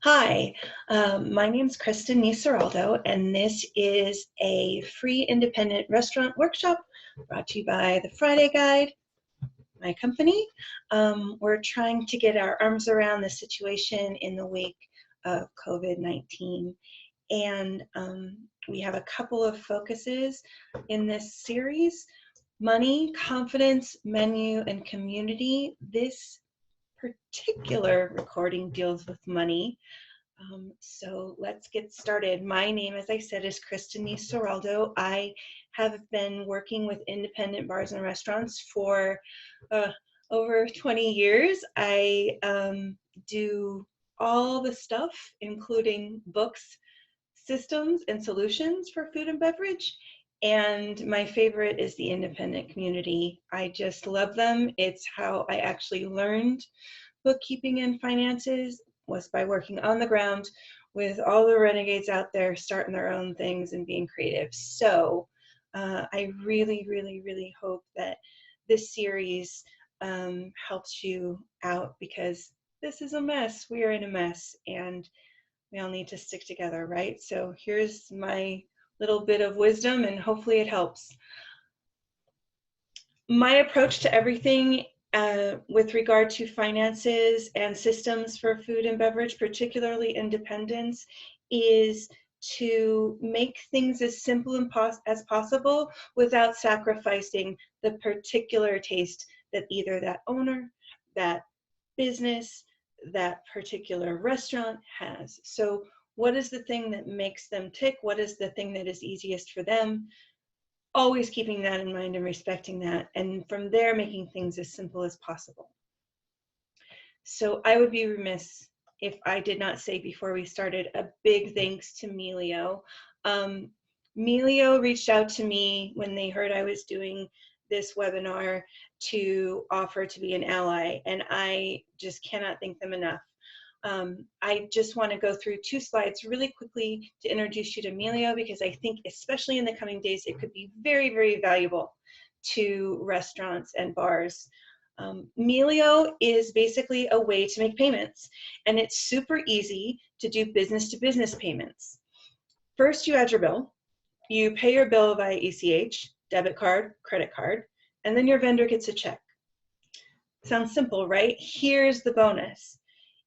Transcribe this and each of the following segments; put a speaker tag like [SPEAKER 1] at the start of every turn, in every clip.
[SPEAKER 1] Hi, my name is Kristen Nisaraldo, and this is a free independent restaurant workshop brought to you by the Friday Guide, my company. We're trying to get our arms around the situation in the wake of COVID-19, and we have a couple of focuses in this series: money, confidence, menu, and community. This particular recording deals with money. So let's get started. My name, as I said, is Kristen Nisaraldo. I have been working with independent bars and restaurants for over 20 years. I do all the stuff, including books, systems, and solutions for food and beverage. And my favorite is the independent community. I just love them. It's how I actually learned bookkeeping and finances, was by working on the ground with all the renegades out there starting their own things and being creative. So I really, really, really hope that this series helps you out, because this is a mess. We are in a mess, and we all need to stick together, right? So here's my little bit of wisdom, and hopefully it helps. My approach to everything with regard to finances and systems for food and beverage, particularly independence, is to make things as simple as possible without sacrificing the particular taste that either that owner, that business, that particular restaurant has. So what is the thing that makes them tick? What is the thing that is easiest for them? Always keeping that in mind and respecting that, and from there making things as simple as possible. So I would be remiss if I did not say before we started a big thanks to Melio. Melio reached out to me when they heard I was doing this webinar to offer to be an ally, and I just cannot thank them enough. I just want to go through 2 slides really quickly to introduce you to Melio, because I think especially in the coming days it could be very, very valuable to restaurants and bars. Melio is basically a way to make payments, and it's super easy to do business-to-business payments. First, you add your bill. You pay your bill via ACH, debit card, credit card, and then your vendor gets a check. Sounds simple, right? Here's the bonus.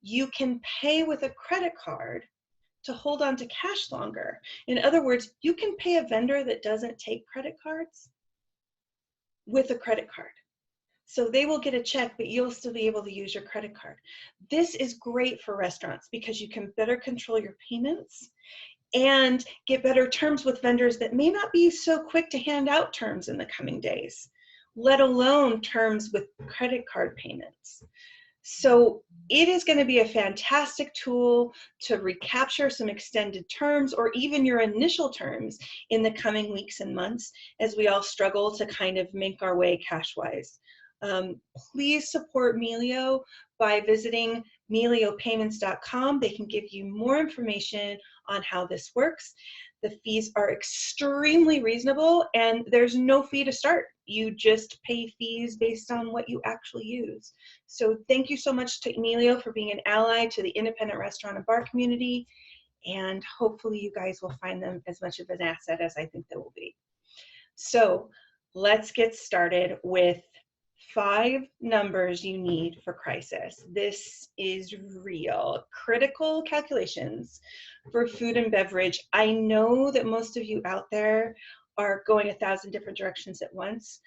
[SPEAKER 1] You can pay with a credit card to hold on to cash longer. In other words, you can pay a vendor that doesn't take credit cards with a credit card. So they will get a check, but you'll still be able to use your credit card. This is great for restaurants because you can better control your payments and get better terms with vendors that may not be so quick to hand out terms in the coming days, let alone terms with credit card payments. So it is going to be a fantastic tool to recapture some extended terms or even your initial terms in the coming weeks and months as we all struggle to kind of make our way cash-wise. Please support Melio by visiting meliopayments.com. They can give you more information on how this works. The fees are extremely reasonable, and there's no fee to start. You just pay fees based on what you actually use. So thank you so much to Melio for being an ally to the independent restaurant and bar community, and hopefully you guys will find them as much of an asset as I think they will be. So let's get started with 5 numbers you need for crisis. This is real. Critical calculations for food and beverage. I know that most of you out there are going 1,000 different directions at once.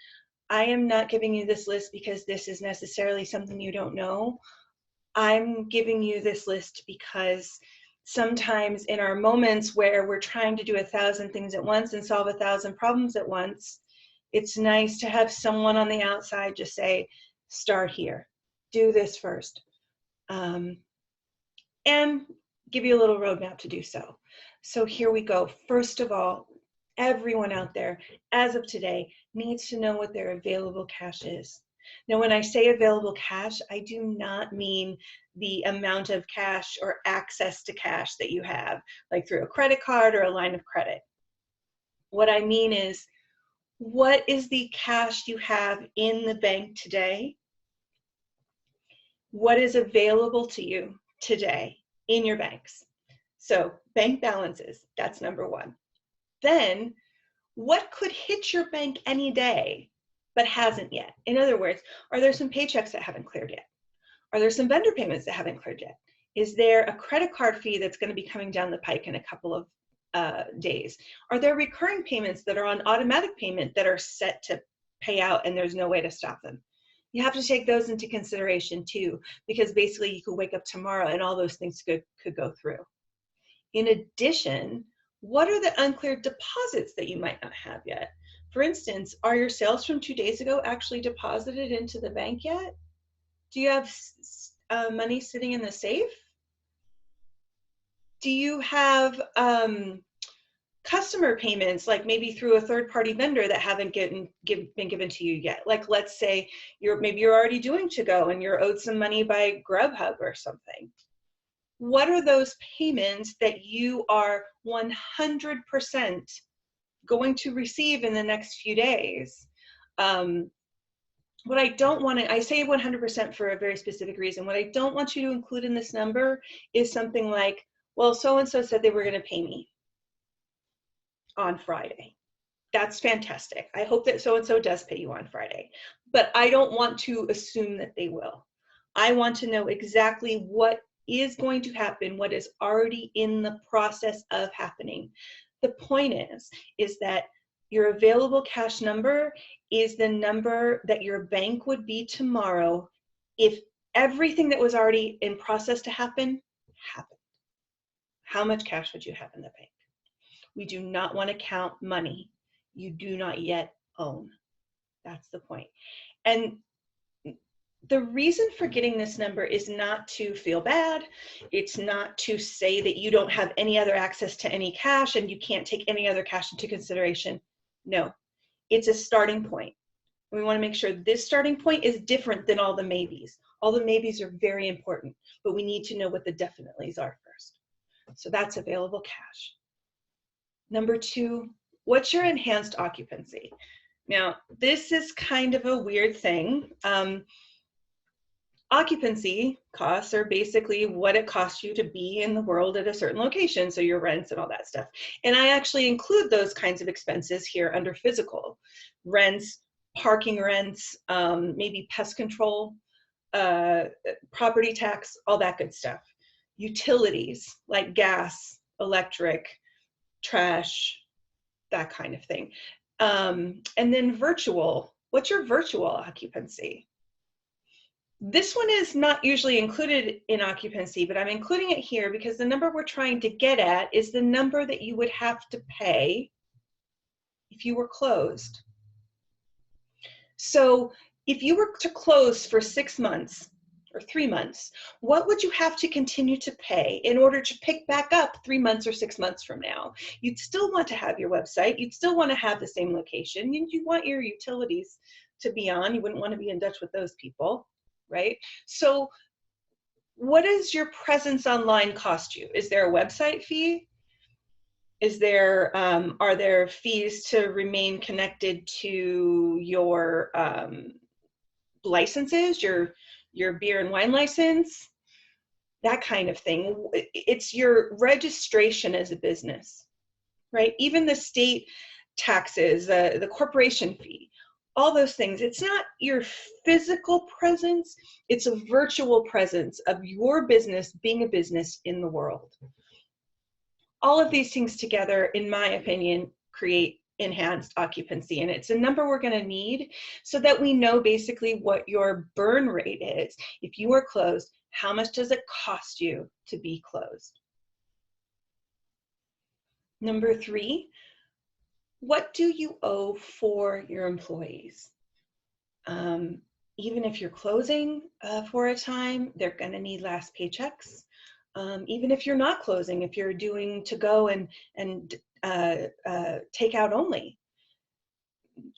[SPEAKER 1] I am not giving you this list because this is necessarily something you don't know. I'm giving you this list because sometimes in our moments where we're trying to do 1,000 things at once and solve 1,000 problems at once, it's nice to have someone on the outside just say, start here, do this first, and give you a little roadmap to do so. So here we go. First of all, everyone out there, as of today, needs to know what their available cash is. Now, when I say available cash, I do not mean the amount of cash or access to cash that you have, like through a credit card or a line of credit. What I mean is, what is the cash you have in the bank today? What is available to you today in your banks. So bank balances, that's number one. Then what could hit your bank any day but hasn't yet? In other words, are there some paychecks that haven't cleared yet? Are there some vendor payments that haven't cleared yet? Is there a credit card fee that's going to be coming down the pike in a couple of days? Are there recurring payments that are on automatic payment that are set to pay out and there's no way to stop them? You have to take those into consideration too, because basically you could wake up tomorrow and all those things could go through. In addition, what are the uncleared deposits that you might not have yet? For instance, are your sales from 2 days ago actually deposited into the bank yet? Do you have money sitting in the safe? Do you have customer payments, like maybe through a third-party vendor that haven't been given to you yet? Like, let's say maybe you're already doing to-go and you're owed some money by Grubhub or something. What are those payments that you are 100% going to receive in the next few days? What I don't want to, I say 100% for a very specific reason. What I don't want you to include in this number is something like, well, so-and-so said they were going to pay me on Friday. That's fantastic. I hope that so-and-so does pay you on Friday, but I don't want to assume that they will. I want to know exactly what is going to happen, what is already in the process of happening. The point is that your available cash number is the number that your bank would be tomorrow if everything that was already in process to happen happened. How much cash would you have in the bank? We do not want to count money you do not yet own. That's the point. And the reason for getting this number is not to feel bad. It's not to say that you don't have any other access to any cash and you can't take any other cash into consideration. No, it's a starting point. We want to make sure this starting point is different than all the maybes. All the maybes are very important, but we need to know what the definitelys are first. So that's available cash. Number two, what's your enhanced occupancy? Now, this is kind of a weird thing. Occupancy costs are basically what it costs you to be in the world at a certain location, so your rents and all that stuff. And I actually include those kinds of expenses here under physical. Rents, parking rents, maybe pest control, property tax, all that good stuff. Utilities like gas, electric, trash, that kind of thing. And then virtual, what's your virtual occupancy? This one is not usually included in occupancy, but I'm including it here because the number we're trying to get at is the number that you would have to pay if you were closed. So if you were to close for 6 months or 3 months, what would you have to continue to pay in order to pick back up 3 months or 6 months from now? You'd still want to have your website. You'd still want to have the same location. You want your utilities to be on. You wouldn't want to be in Dutch with those people, right? So what does your presence online cost you? Is there a website fee? Is there, are there fees to remain connected to your licenses, your beer and wine license, that kind of thing? It's your registration as a business, right? Even the state taxes, the corporation fee, all those things. It's not your physical presence, it's a virtual presence of your business being a business in the world. All of these things together, in my opinion, create enhanced occupancy, and it's a number we're going to need so that we know basically what your burn rate is. If you are closed, how much does it cost you to be closed? Number three, what do you owe for your employees? Even if you're closing for a time, they're going to need last paychecks. Even if you're not closing, if you're doing to go and take out only,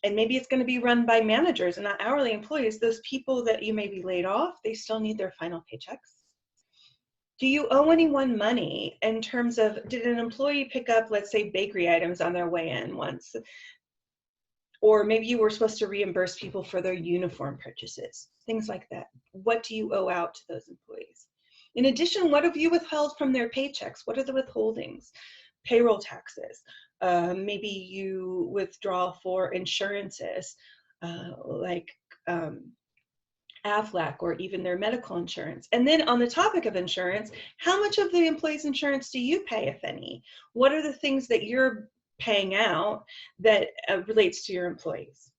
[SPEAKER 1] and maybe it's going to be run by managers and not hourly employees, those people that you may be laid off, they still need their final paychecks. Do you owe anyone money in terms of, did an employee pick up, let's say, bakery items on their way in once? Or maybe you were supposed to reimburse people for their uniform purchases, things like that. What do you owe out to those employees? In addition, what have you withheld from their paychecks? What are the withholdings? Payroll taxes. Maybe you withdraw for insurances, like AFLAC or even their medical insurance. And then on the topic of insurance, how much of the employee's insurance do you pay, if any? What are the things that you're paying out that relates to your employees?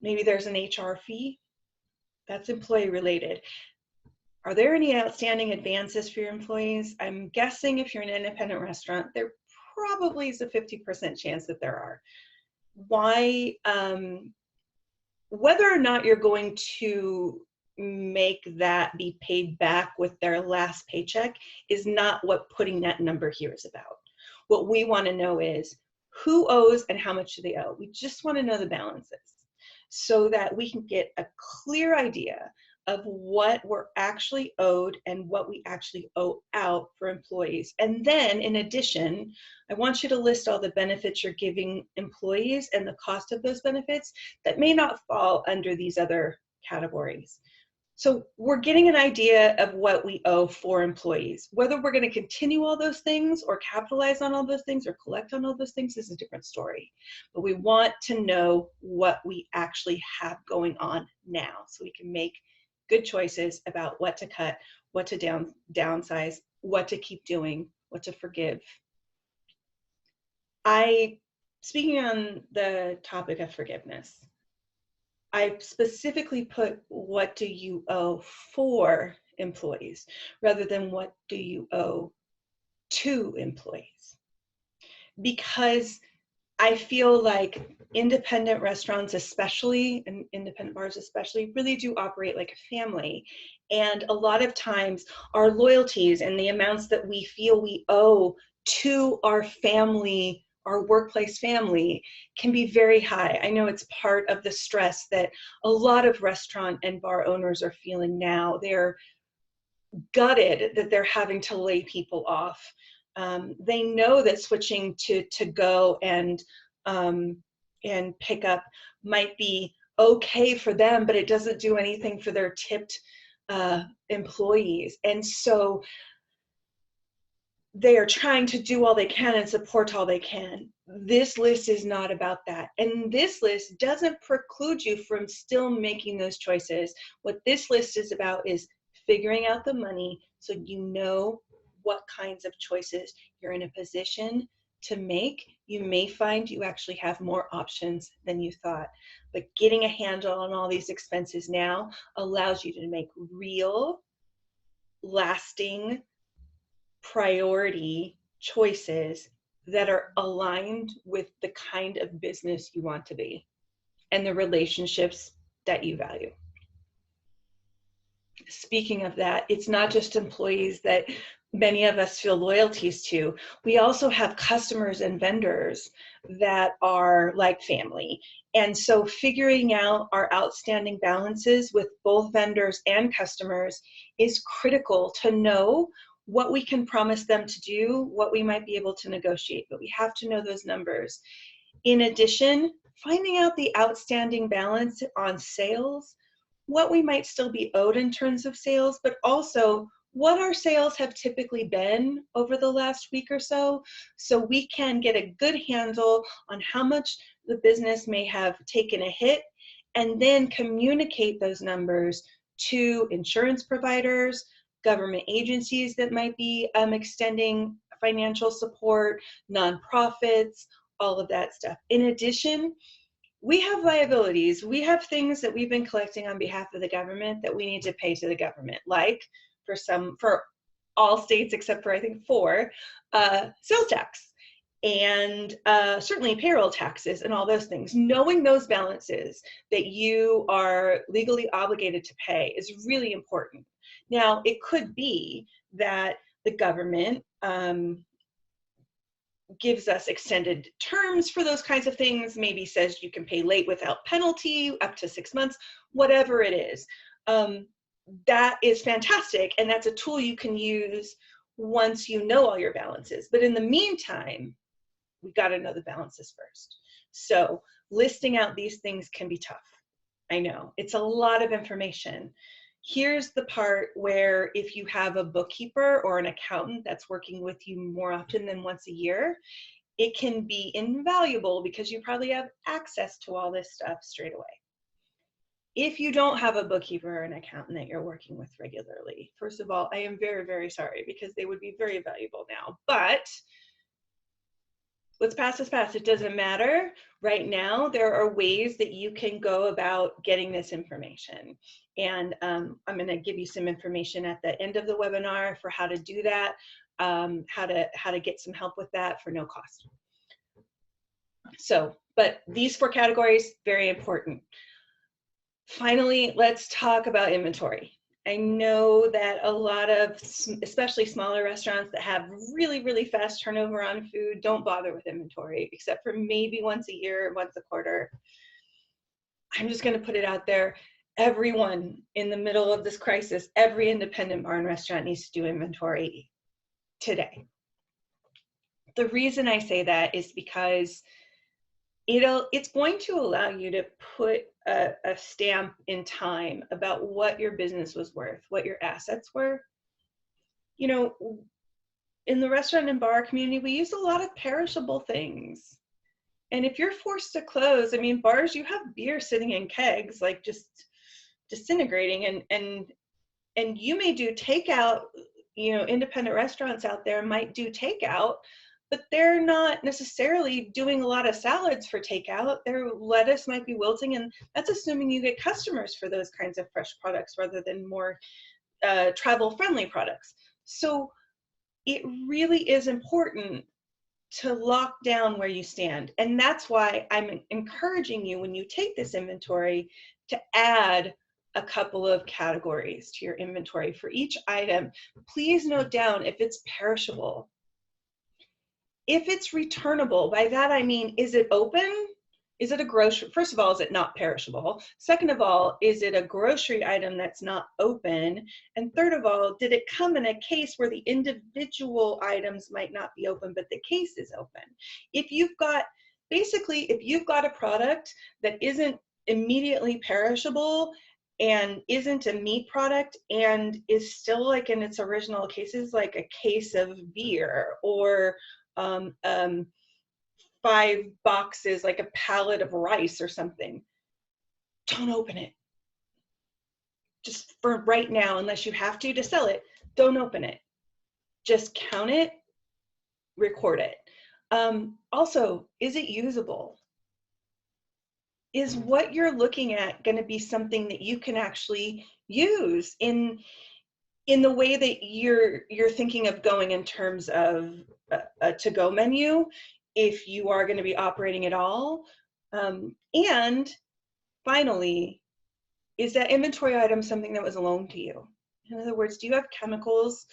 [SPEAKER 1] Maybe there's an HR fee. That's employee related. Are there any outstanding advances for your employees? I'm guessing if you're an independent restaurant, there probably is a 50% chance that there are. Why? Whether or not you're going to make that be paid back with their last paycheck is not what putting that number here is about. What we want to know is who owes and how much do they owe. We just want to know the balances so that we can get a clear idea of what we're actually owed and what we actually owe out for employees. And then in addition, I want you to list all the benefits you're giving employees and the cost of those benefits that may not fall under these other categories. So we're getting an idea of what we owe for employees. Whether we're going to continue all those things or capitalize on all those things or collect on all those things is a different story. But we want to know what we actually have going on now so we can make good choices about what to cut, what to downsize, what to keep doing, what to forgive. Speaking on the topic of forgiveness, I specifically put what do you owe for employees rather than what do you owe to employees. Because I feel like independent restaurants especially, and independent bars especially, really do operate like a family. And a lot of times our loyalties and the amounts that we feel we owe to our family, our workplace family, can be very high. I know it's part of the stress that a lot of restaurant and bar owners are feeling now. They're gutted that they're having to lay people off. They know that switching to go and pick up might be okay for them, but it doesn't do anything for their tipped employees. And so they are trying to do all they can and support all they can. This list is not about that. And this list doesn't preclude you from still making those choices. What this list is about is figuring out the money so you know what kinds of choices you're in a position to make. You may find you actually have more options than you thought, but getting a handle on all these expenses now allows you to make real, lasting, priority choices that are aligned with the kind of business you want to be and the relationships that you value. Speaking of that, it's not just employees that many of us feel loyalties to. We also have customers and vendors that are like family. And so figuring out our outstanding balances with both vendors and customers is critical to know what we can promise them to do, what we might be able to negotiate, but we have to know those numbers. In addition, finding out the outstanding balance on sales, what we might still be owed in terms of sales, but also what our sales have typically been over the last week or so we can get a good handle on how much the business may have taken a hit, and then communicate those numbers to insurance providers, government agencies that might be extending financial support, nonprofits, all of that stuff. In addition, we have liabilities. We have things that we've been collecting on behalf of the government that we need to pay to the government, like for all states except for I think 4, sales tax, and certainly payroll taxes and all those things. Knowing those balances that you are legally obligated to pay is really important. Now, it could be that the government gives us extended terms for those kinds of things, maybe says you can pay late without penalty up to 6 months, whatever it is. That is fantastic, and that's a tool you can use once you know all your balances. But in the meantime, we got to know the balances first. So listing out these things can be tough. I know it's a lot of information. Here's the part where if you have a bookkeeper or an accountant that's working with you more often than once a year, it can be invaluable because you probably have access to all this stuff straight away. If you don't have a bookkeeper or an accountant that you're working with regularly, first of all, I am very, very sorry, because they would be very valuable now. But what's past is past. It doesn't matter. Right now, there are ways that you can go about getting this information. And I'm going to give you some information at the end of the webinar for how to do that, how to get some help with that for no cost. So, but these 4 categories, very important. Finally, let's talk about inventory. I know that a lot of, especially smaller restaurants that have really, really fast turnover on food, don't bother with inventory, except for maybe once a year, once a quarter. I'm just going to put it out there. Everyone in the middle of this crisis, every independent bar and restaurant needs to do inventory today. The reason I say that is because it's going to allow you to put a stamp in time about what your business was worth, what your assets were. You know, in the restaurant and bar community, we use a lot of perishable things. And if you're forced to close, I mean, bars, you have beer sitting in kegs, like just disintegrating, and you may do takeout. You know, independent restaurants out there might do takeout, but they're not necessarily doing a lot of salads for takeout. Their lettuce might be wilting, and that's assuming you get customers for those kinds of fresh products rather than more travel-friendly products. So it really is important to lock down where you stand. And that's why I'm encouraging you, when you take this inventory, to add a couple of categories to your inventory for each item. Please note down if it's perishable. If it's returnable, by that I mean, is it open? Is it a grocery? First of all, is it not perishable? Second of all, is it a grocery item that's not open? And third of all, did it come in a case where the individual items might not be open, but the case is open? If you've got, basically, if you've got a product that isn't immediately perishable and isn't a meat product and is still like in its original cases, like a case of beer or 5 boxes, like a pallet of rice or something, don't open it. Just for right now, unless you have to sell it, don't open it. Just count it, record it. Also, is it usable? Is what you're looking at going to be something that you can actually use in the way that you're thinking of going in terms of a to-go menu, if you are going to be operating at all? And finally, is that inventory item something that was a loan to you? In other words, do you have chemicals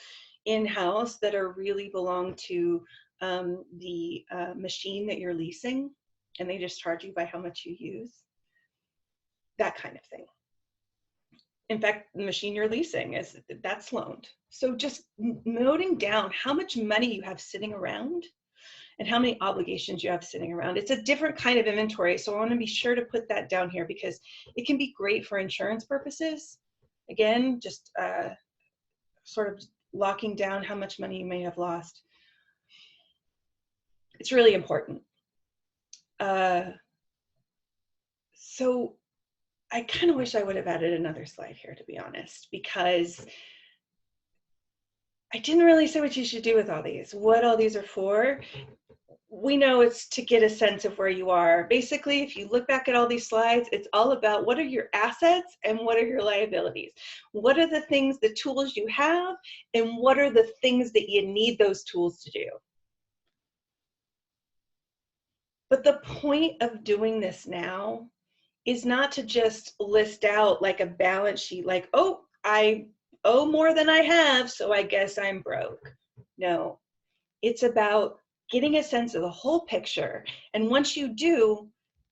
[SPEAKER 1] in-house that are really belong to the machine that you're leasing, and they just charge you by how much you use? That kind of thing. In fact, the machine you're leasing, that's loaned. So just noting down how much money you have sitting around and how many obligations you have sitting around. It's a different kind of inventory, so I want to be sure to put that down here because it can be great for insurance purposes. Again, just sort of locking down how much money you may have lost. It's really important. So I kind of wish I would have added another slide here, to be honest, because I didn't really say what you should do with all these, what all these are for. We know it's to get a sense of where you are. Basically, if you look back at all these slides, it's all about what are your assets and what are your liabilities. What are the things, the tools you have, and what are the things that you need those tools to do? But the point of doing this now is not to just list out like a balance sheet, like, oh, I owe more than I have, so I guess I'm broke. No, it's about getting a sense of the whole picture. And once you do,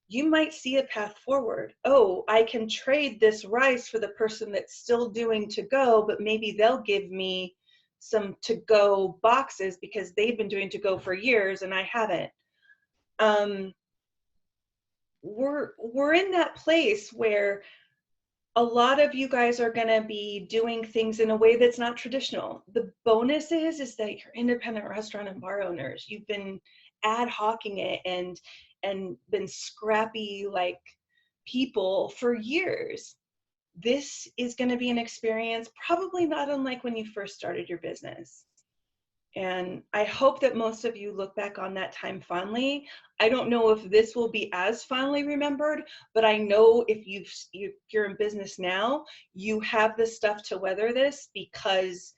[SPEAKER 1] you might see a path forward. Oh, I can trade this rice for the person that's still doing to go, but maybe they'll give me some to go boxes because they've been doing to go for years and I haven't. We're in that place where a lot of you guys are going to be doing things in a way that's not traditional. The bonus is that you're independent restaurant and bar owners. You've been ad hocing it and been scrappy like people for years. This is going to be an experience probably not unlike when you first started your business. And I hope that most of you look back on that time fondly. I don't know if this will be as fondly remembered, but I know if you're in business now, you have the stuff to weather this because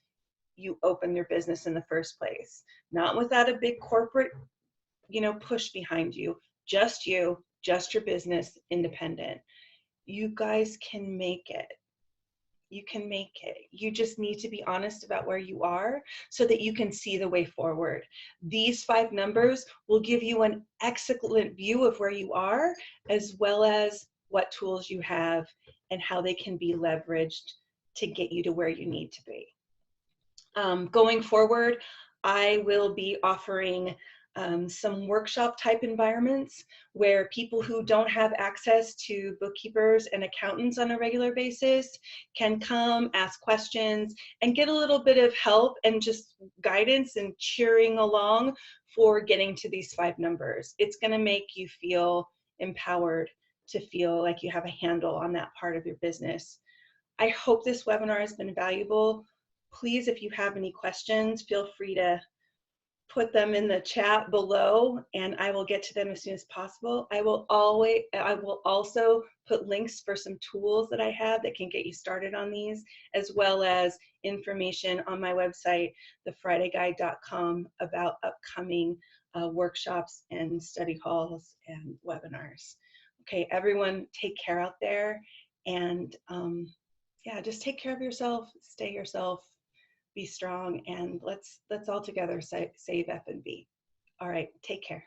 [SPEAKER 1] you opened your business in the first place. Not without a big corporate, push behind you. Just you, just your business, independent. You guys can make it. You can make it. You just need to be honest about where you are so that you can see the way forward. These 5 numbers will give you an excellent view of where you are, as well as what tools you have and how they can be leveraged to get you to where you need to be. Going forward, I will be offering some workshop type environments where people who don't have access to bookkeepers and accountants on a regular basis can come, ask questions, and get a little bit of help and just guidance and cheering along for getting to these 5 numbers. It's going to make you feel empowered to feel like you have a handle on that part of your business. I hope this webinar has been valuable. Please, if you have any questions, feel free to put them in the chat below and I will get to them as soon as possible. I will also put links for some tools that I have that can get you started on these, as well as information on my website, thefridayguide.com, about upcoming workshops and study halls and webinars. Okay, everyone take care out there, and yeah, just take care of yourself, stay yourself, be strong, and let's all together save F&B. All right, take care.